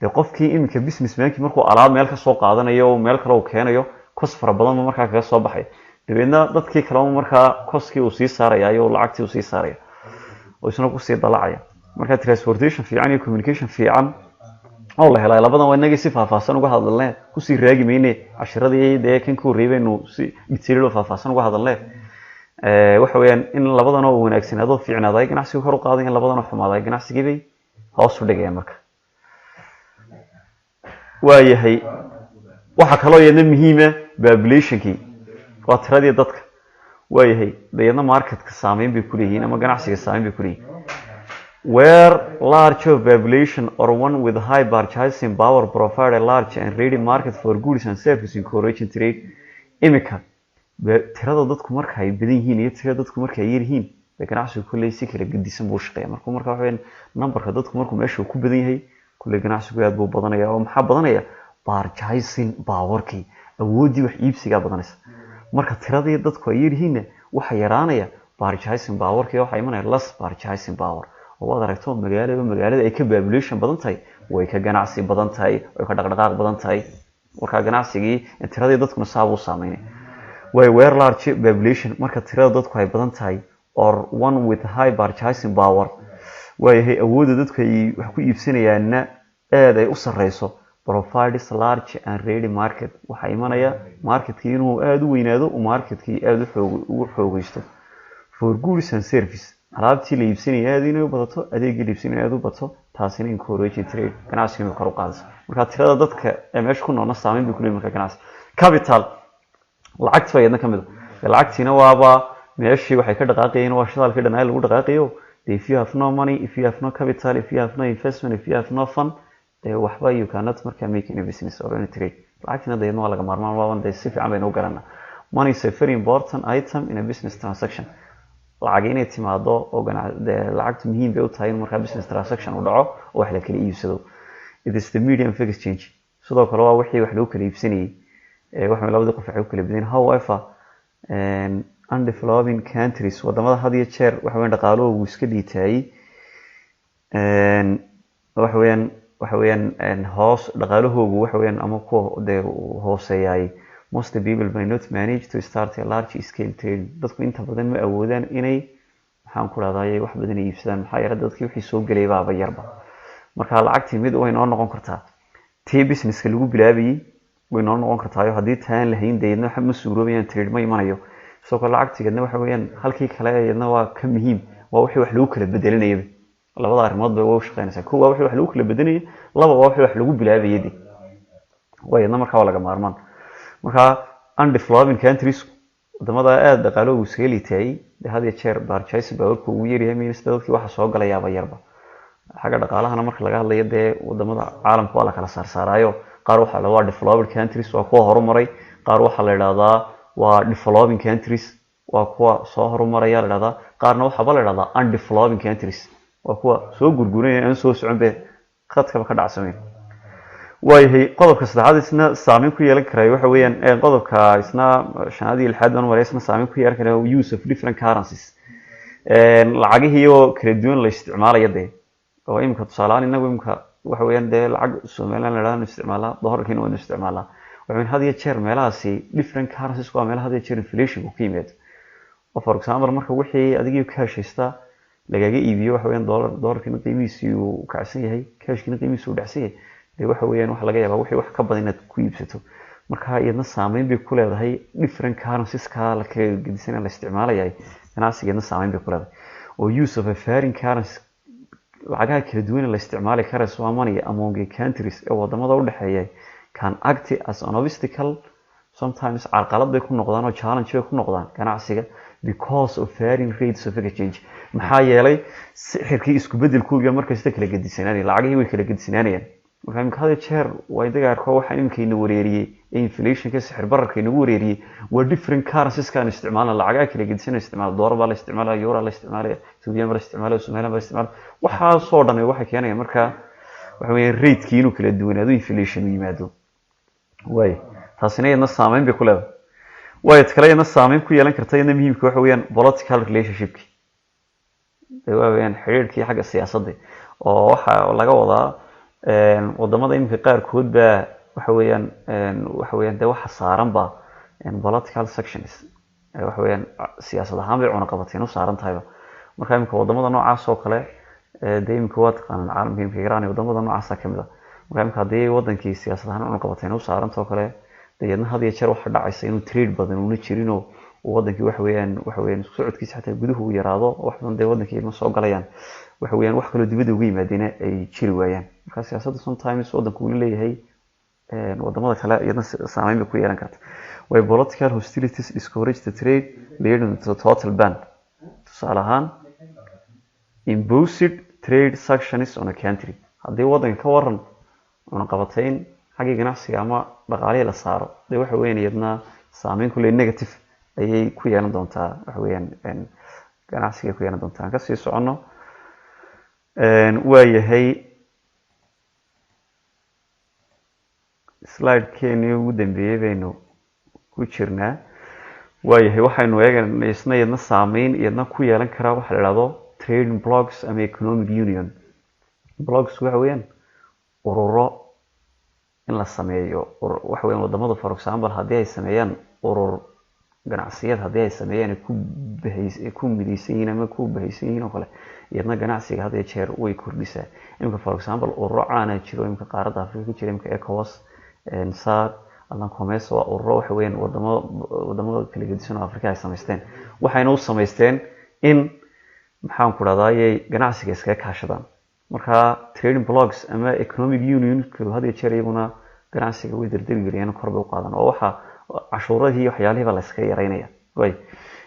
dee qofkii imika businessmankii markuu alaab meel ka soo qaadanayo meel kale uu keenayo cost fara badan ma markaa kaga soo baxay dabeedna dadkii kaleba markaa costkii uu sii saaraya iyo lacagtii uu sii saaraya oo isna kusii dalacaya marka transportation fiican iyo communication fiican oo la helay labadan waa inagii si faahfaahsan uga hadalnay kusii raagi mayne cashiradii dee kan ku reebaynu si detail faahfaahsan uga hadalnay waxa weeyaan in labadan oo wanaagsanaado fiicnaaday ganacsiga kor u qaaday in labadan oo xumaaday ganacsigii bay hoos u dhigayaan marka waayahay waxa kaloo iyadna muhiima populationkii waa tiradii dadka waayahay dayadna marketka saameyn bay ku leeyihiin ama ganacsiga saameyn bay ku leeyihiin where large population or one with high purchasing power provide a large and ready market for goods and services encouraging trade imika tirada dadku marka ay badan yihiin iyo tirada dadku marka ay yar yihiin ganacsigu kulay si kala gedisan buu shaqeeyaa marka waxa weyn numberka dadku markuu meesha ku badan yahay kulay ganacsigu aad buu badanaya oo maxaa badanaya purchasing powerkii awoodii wax iibsiga badanaysa marka tiradii dadku ay yar yihiin waxa yaraanaya purchasing powerkii waxa imanaya less purchasing power oo wada aragto magaalada ay ka population badan tahay way ka ganacsi badan tahay way ka dhaqdhaqaaq badan tahay marka ganacsigii tiradii dadkuna saab u saameeyay way where large population marka tirada dadku ay badan tahay or one with high purchasing power way awoodda dadku ay wax ku iibsanayaan aad ay u sareyso provides large and ready market waxa imanaya marketkii inuu aad u weynaado oo marketkii aad u xoogaysto for goods and service alaabtii la iibsanaya aad inay u badato adeegii la iibsanaya aad u bato taasina encouraging trade ganacsiga kor u qaadayso marka tirada dadka ee meesha ku noolna saameyn bay ku leeyihiin marka ganacsi capital lacagta ayadna kamid lacagtiina waaba meeshii waxay ka dhaqaaqayeen waa shidaalkii dhanaa lagu dhaqaaqayo if you have no money if you have no capital if you have no investment if you have no fund waxba you cannot marka make any business or any trade lacagtina dayadna waa laga maarmaan waa si fiican baynu garanaa money is a very important item in a business transaction lacag inay timaado oo lacagtu muhiim bay u tahay in marka business transaction uu dhaco oo wax la kala iibsado it is the medium of exchange sidoo kale waa wixii wax lagu kala iibsanayay waxa labada qof ay kala badin however undeveloping countries wadamada had iyo jeer waxa weyn dhaqaalahoodu iska dhiitay waxa weeyaan hoos dhaqaalahoodu waxa weeyaan ama ku hooseeyay most people may not manage to start a large scale trade dadku inta badan ma awoodaan inay waxaan ku raadayay wax badan iibsadaan maxaa yeelay dadkii wixii soo galay baaba yarba marka lacagtii mid way noo noqon kartaa tii businesska lagu bilaabayay way noo noqon kartaa haddii taan lahayn deedna waxa ma suuroobayaan trade ma imanayo soo kale lacagtigeedna waxa weeyaan halkii kale ayadna waa ka muhiim waa wixii wax lagu kala bedelinayay labada arrimood bay u shaqeynaysaa kuwa wixii wax lagu kala bedelinayay laba waa wixii wax lagu bilaabayay wayna marka waa laga maarmaan marka undeveloping countries wadamada aad dhaqaalahoodu iska liitay had iyo jeer purchasing powerku ugu yaryahay means dadkii waxa soo galayaaba yarba xagga dhaqaalahana marka laga hadlayo dee wadamada caalamka waa la kala saarsaarayo qaar waxa la waa developed countries waa kuwa horumaray qaar waxa la yiraahdaa waa developing countries waa kuwa soo horumaraya la yiraahdaa qaarna waxa la yiraahdaa undeveloping countries waa kuwa soo gurguranaya aan soo socon be khadkaba ka dhacsameyn. waayahay qodobka saddexaad isna saameyn ku yeelan karay waxa weeyaan qodobka isna shanaad iyo lixaad baan maray isna saameyn ku yeelan kara use of different currencies lacagihii oo kala duwan la isticmaalaya dee oo imika tusaale ahaan inagu imika waxa weeyaan dee lacag Soomaaliland la yiraahdo isticmaalaa dollarkiina waa isticmaalaa waxaan had iyo jeer meelahaasi different currencies waa meelaha had iyo jeer inflation ku yimaado oo for example marka wixii adigii ka heshaysta lagaga iibiyo waxa weeyaan dollarkiina qiimihiisu uu kacsan yahay cashkiina qiimihiisu uu dhacsan yahay dee waxa weeyaan wax laga yaabaa wixii wax ka badan inaad ku iibsato marka iyadna saameyn bay ku leedahay different currencies ka la kala gedisan la isticmaalayaa ganacsigeedna saameyn bay ku leedahay oo use of a foreign currency lacagaha kala duwan la isticmaali kara Soomaaliya among countries ee wadamada u dhaxeeya can act as an obstacle sometimes carqalad bay ku noqdaan oo challenge bay ku noqdaan ganacsiga because of varying rates of exchange maxaa yeelay sixirkii isku bedelkooda markasta kala gedisanaan lacagihii way kala gedisanaanayaan marka imka hada jeer way dagaarko waxa imkayna wareeriyay inflation ka sixir bararka inagu wareeriyay waa different currencies kan isticmaalna lacagaha kala gedisan isticmaal dollar baa la isticmaalaa euro la isticmaalaa Suudiyan baa la isticmaalaa Soomaaliland baa la isticmaalaa waxa soo dhan waxa keenaya marka waxa weeye rate-kii inuu kala duwanaado inflation u yimaado way taasina iyadna saameyn bay ku leedahay way kale iyadna saameyn ku yeelan kartaa iyadna muhiimka waxa weeyaan political relationship xiriirkii xagga siyaasadda oo waxa laga wadaa wadamada imika qaarkood baa waxa weeyaan de waxa saaran ba political sections waxa weeyaan siyaasad ahaan bay cunaqabateen u saaran tahay marka imika wadamada noocaas oo kale de imika waa taqaan caalamka imika Iran wadamada noocaas ka mid ah marka imika hadii wadankii siyaasad ahaan cunaqabateen u saaran tahay kale deedna had iyo jeer waxa dhacaysa inuu trade badan uu jirin oo wadankii waxa weeyaan socodkiisa xataa guduhu uu yaraado wax badan de wadankii ma soo galayaan waxa weeyaan wax kale dibadda uga yimaadina ay jiri waayaan marka siyaasadda sometimes wadanku uu leeyahay wadamada kale iyadna saameyn bay ku yeelan kartaa way political hostilities discourage the trade leading to total ban tusaale ahaan imposed trade sanctions on a country haddii wadanka ka waran cunaqabatayn xagga ganacsiga ama dhaqaalaha la saaro de waxa weeyaan iyadna saameyn ku leeyahay negative ayay ku yeelan doontaa waxa weeyaan ganacsiga ku yeelan doontaa ka sii socono waayahay slide-keeni ugu dambeeyay baynu ku jirnaa waayahay waxaynu eegaynaa isna iyadna saameyn iyadna ku yeelan karaa waxa la yiraahdo trading blocks ama economic union blocks waxa weeyaan ururo in la sameeyo waxa weeyaan wadamada for example haddii ay sameeyaan urur ganacsiyad haddii ay sameeyaan ku midaysan yihiin ama ku bahaysan yihiin oo kale iyadna ganacsiga had iyo jeer way kordhisaa imika for example ururo caana jiro imika qaaradda Afrika ku jira imika ECOWAS SADC allan COMESA waa ururo waxa weeyaan wadamada kala gedisan oo Afrika ay sameysteen waxayna u sameysteen in maxaan ku raadayay ganacsiga iska kaashadaan marka trading blocks ama economic union had iyo jeer iyaguna ganacsiga way dardargeliyaan kor bay u qaadaan oo waxa cashuuradii waxyaalaha la iska yareynaya way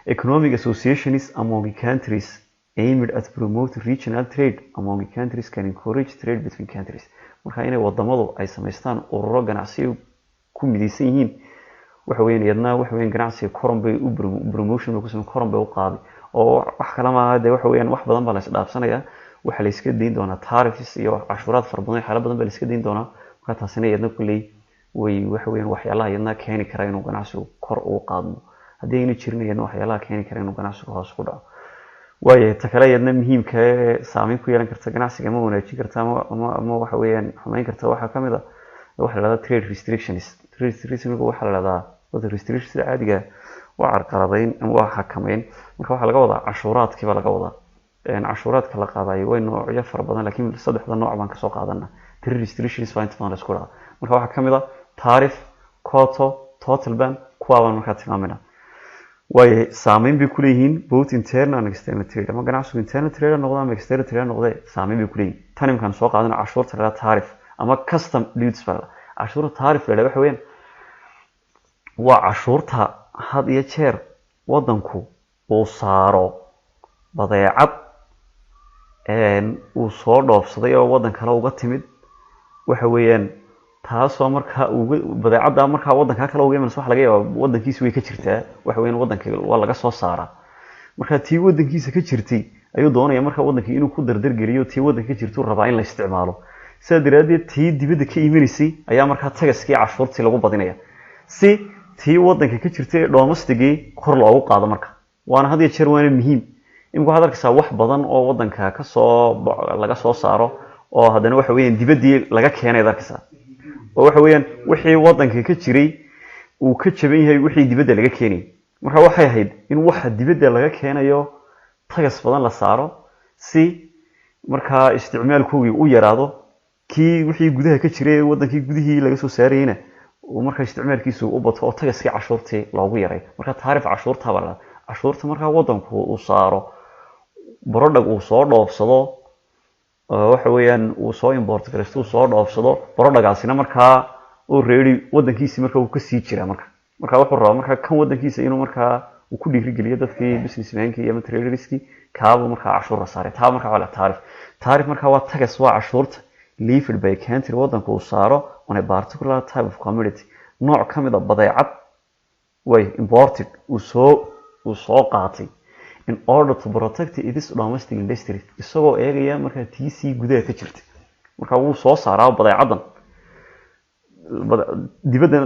economic associations among countries aimed at promote regional trade among countries can encourage trade between countries marka inay wadamadu ay sameystaan ururo ganacsi ku midaysan yihiin waxa weeyaan iyadna waxa weeyaan ganacsiga koran bay u promotion ku sameeyaan koran bay u qaadi oo wax kala ma de waxa weeyaan wax badan baa la isdhaafsanaya waxa la iska deyn doonaa tariffs iyo cashuuraad farbadan xaalad badan baa la iska deyn doonaa marka taasina iyadna kulay way waxa weeyaan waxyaalaha iyadna keeni kara inuu ganacsigu kor u qaadmo haddii ayna jirin iyadna waxyaalaha keeni kara inuu ganacsigu hoos ku dhaco waayahay ta kale iyadna muhiimka saameyn ku yeelan karta ganacsiga ma wanaajin karta ama waxa weeyaan xumeyn karta waxa kamid ah waxa la yiraahdo trade restrictions waxa la yiraahdaa wada restrictions caadiga waa carqaladeyn ama waa xakameyn marka waxa laga wadaa cashuuraadkiiba laga wadaa cashuuraadka la qaadayo way noocyo fara badan laakiin saddexda nooc baan ka soo qaadanaa trade restrictions waa inta badan la isku dhaca marka waxa kamid ah tariff quota total ban kuwa baan marka tilmaamayna way saameyn bay ku leeyihiin both internal and external trade ama ganacsiga internal trade noqdo ama external trade noqdo saameyn bay ku leeyihiin tan imkaan soo qaadana cashuurta la tariff ama custom duties baa cashuurta tariff la waxa weeyaan waa cashuurta had iyo jeer wadanku uu saaro badeecad uu soo dhoofsaday oo wadan kale uga timid waxa weeyaan taasoo marka badeecada marka wadanka kale uga imanayso wax laga yaabo wadankiisa way ka jirtaa waxa weeyaan wadanka waa laga soo saaraa marka tii wadankiisa ka jirtay ayuu doonaya marka wadankii inuu ku dardargeliyo tii wadanka ka jirto rabaa in la isticmaalo sida daraadeed tii dibadda ka imanisay ayaa markaa tagaskii cashuurtii lagu badinaya si tii wadanka ka jirtay domesticii kor loogu qaado marka waana had iyo jeer waana muhiim imika waxaad arkaysaa wax badan oo wadanka laga soo saaro oo haddana waxa weeyaan dibaddii laga keenay ad arkaysaa oo waxa weeyaan wixii wadanka ka jiray uu ka jaban yahay wixii dibadda laga keenayay marka waxay ahayd in waxa dibadda laga keenayo tagas badan la saaro si markaa isticmaalkoogii u yaraado kii wixii gudaha ka jiray wadankii gudihii laga soo saarayna uu markaa isticmaalkiisu u bato oo tagaskii cashuurtii loogu yaray marka taarif cashuurta baa cashuurta markaa wadanku uu saaro barodhag uu soo dhoofsado waxa weeyaan uu soo import garaysto uu soo dhoofsado barodhagaasina markaa uu reeri wadankiisi markaa uu kasii jira marka wuxuu rabaa markaa kan wadankiisa inuu markaa uu ku dhiirigeliyo dadkii businessmankii ama traderskii kaaba markaa cashuur saaray taa markaa waa taarif markaa waa tagas waa cashuurta levied by country wadanku uu saaro on a particular type of commodity nooc ka mid a badeecad way imported uu soo qaatay in order to protect its domestic industry isagoo eegaya markaa tiisii gudaha ka jirtay markaa wuu soo saaraa badeecadan dibadda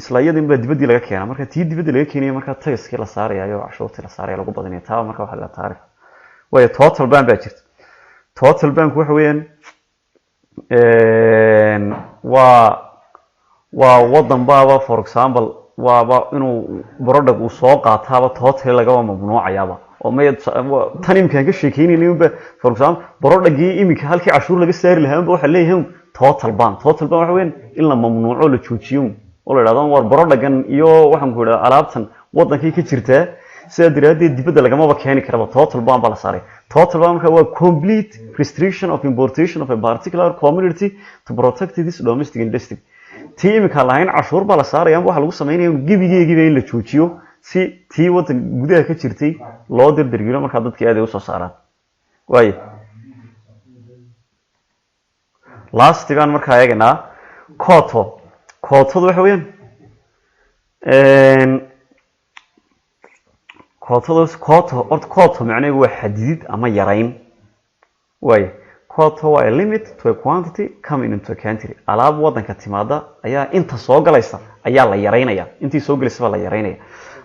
islaayadin baa dibaddii laga keenaa marka tii dibadda laga keenaya markaa tagaskii la saarayayo cashuurtii la saaraya lagu badinaya taa marka waxa la taarif way total ban baa jirta total bank waxa weeyaan waa wadan baaba for example waaba inuu barodhag uu soo qaataaba total lagaba mamnuucayaaba oo tan imkaan ka sheekeynayna for example barodhagii iminka halkii cashuur laga saari lahaanba waxa leeyahay total ban waxa weyn in la mamnuuco la joojiyo oo la yiraahdo war barodhagan iyo waxaan ku yiraahdaa alaabtan wadankii ka jirta sida daraadeed dibadda lagamaba keeni karaba total ban baa la saaray total ban marka waa complete restriction of importation of a particular commodity to protect this domestic industry tii imika lahayn cashuur baa la saaraya waxa lagu sameeyaa gibigeegiba in la joojiyo si tii wadan gudaha ka jirtay loo dirdirgilo marka dadkii aad ay u soo saaraan way last baan marka eegnaa koto waxa weeyaan koto macnaheedu waa xadidid ama yarayn way koto waa a limit to a quantity coming into a country alaab wadanka timaada ayaa inta soo galaysa ayaa la yaraynaya intii soo galaysa baa la yaraynaya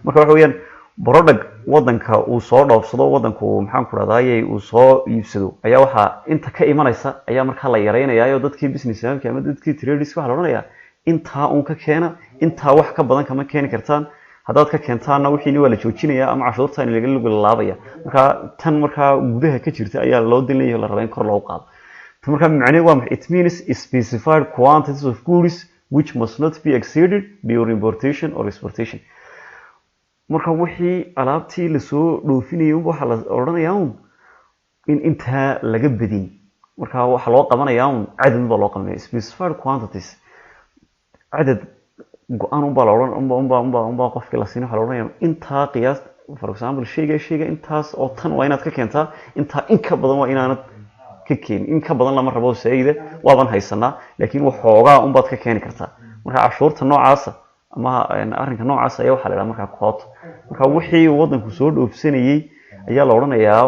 marka waxa weeyaan barodhag wadanka uu soo dhoofsado wadanku maxaan ku raadayay uu soo iibsado ayaa waxa inta ka imanaysa ayaa marka la yaraynayaa dadkii businessmanka ama dadkii traders waxa la oranayaa inta uu ka keena inta wax ka badan kama keeni kartaan haddaad ka keentaana wixii waa la joojinayaa ama cashuurta in laga laabaya marka tan marka gudaha ka jirta ayaa loo dilayaa la rabaa in kor loo qaado tan marka macnaheedu waa it means specified quantities of goods which must not be exceeded during importation or exportation marka wixii alaabtii la soo dhoofinayay waxa la oranayaa in inta laga badin marka waxa loo qabanayaa cadad baa loo qabanaya specified quantities cadad go-aan unbaa la odhan unbaa qofkii la siin waxa la odhanayaa intaa qiyaas for example shayga intaas oo tan waa inaad ka keentaa intaa in ka badan waa inaanad ka keenin in ka badan lama rabo sayida waaban haysanaa laakiin waxoogaa unbaad ka keeni kartaa marka cashuurta noocaasa ama arrinka noocaas ayaa waxaa la idhaha markaa koto marka wixii wadanku soo dhoofsanayay ayaa la odhanayaa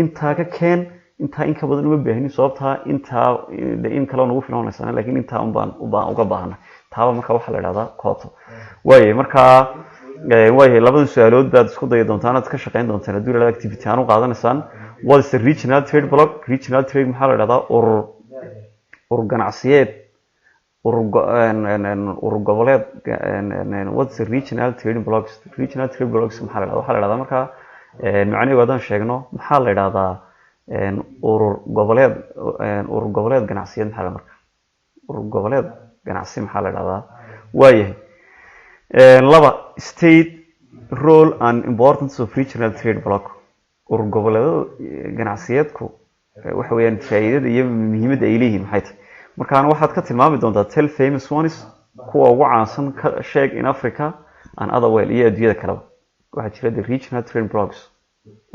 intaa ka keen intaa in ka badan uma baahnin sababtaa intaa in kale nagu filanaysaa laakiin intaa unbaan uga baahana taaba marka waxaa la idhahdaa koto waaye markaa labada su-aalood baad isku dayi doontaan aad ka shaqayn doontaan haddii la activity aan u qaadanaysaan what is the regional trade block regional trade maxaa la idhahdaa urur ganacsiyeed urur goboleed what is the regional trade blocks maxaa la idhahdaa waxaa la idhahdaa markaa macnaheedu haddaan sheegno maxaa la idhahdaa urur goboleed ganacsiyeed maxaa la marka urur goboleed ganacsi maxaa la idhahdaa waayahay laba state role and importance of regional trade block urur goboleedada ganacsiyeedku waxa weeyaan faa'iidada iyo muhiimadda ay leeyihiin maxay tahay markaana waxaad ka tilmaami doontaa 12 famous ones kuwa ugu caansan ka sheeg in Africa and other world iyo adduunyada kaleba waxaa jira the regional trade blocks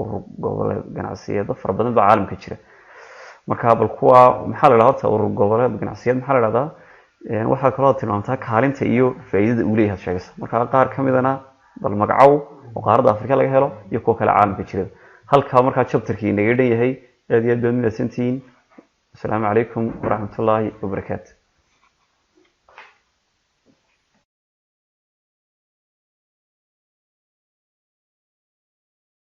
urur goboleed ganacsiyeed fara badan baa caalamka jira marka bal kuwa maxaa la idhahdaa urur goboleed ganacsiyeed maxaa la idhahdaa waxaa kaloo tilmaamtaa kaalinta iyo faa'iidada uu leeyahay sheegaysa marka qaar ka midana bal magacow oo qaaradda Afrika laga helo iyo kuwa kale caalamka jira halkaa markaa chapterkii inaga dhan yahay aad iyo aad baad mahadsantihiin. asalaamu calaykum waraxmatullaahi wabarakaatu.